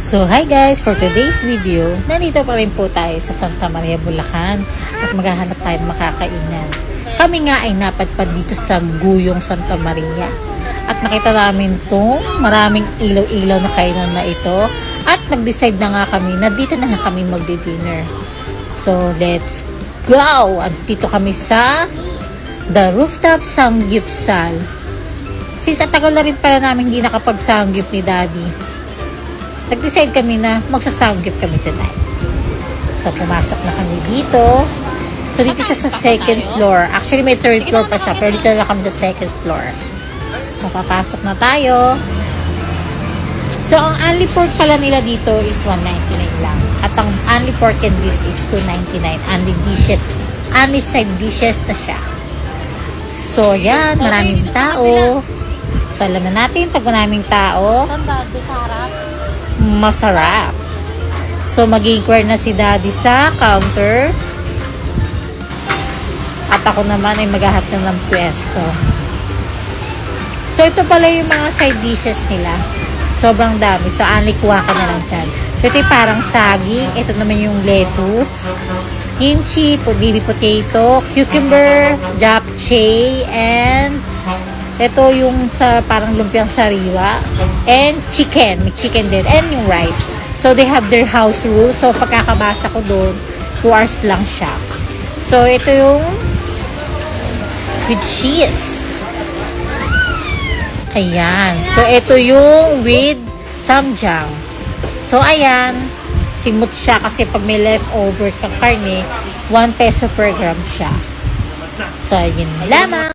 So hi guys, for today's video, nandito pa rin po tayo sa Santa Maria, Bulacan at maghahanap tayo ng makakainan. Kami nga ay napadpad dito sa Guyong Santa Maria at nakita namin itong maraming ilaw-ilaw na kainan na ito at nag-decide na nga kami na dito na nga kami magdi-dinner. So let's go! At dito kami sa The Rooftop Sanggipsal. Since at tagal na rin pala namin hindi nakapag-sanggip ni Daddy, nag-decide kami na magsasanggip kami tonight. So, pumasok na kami dito. So, dito siya sa second floor. Actually, may third floor pa siya, pero dito na kami sa second floor. So, papasok na tayo. So, ang only pork pala nila dito is $199 lang. At ang only pork and beef is $299. Only dishes. Only side dishes na siya. So, yan. Maraming tao. So, alam na natin, pag maraming tao, masarap. So, mag-inquire na si Daddy sa counter. At ako naman ay maghahanap ng pwesto. So, ito pala yung mga side dishes nila. Sobrang dami. So, only kuha ka na lang dyan. So, ito yung parang saging. Ito naman yung lettuce, kimchi, baby potato, cucumber, japchae, and ito yung sa parang lumpiang sariwa, and chicken. May chicken din. And yung rice. So, they have their house rules. So, pagkakabasa ko doon, 2 hours lang siya. So, ito yung with cheese. Ayan. So, ito yung with samjang. So, ayan. Simot siya kasi pag may leftover kang karne, 1 peso per gram siya. So, yun lamang.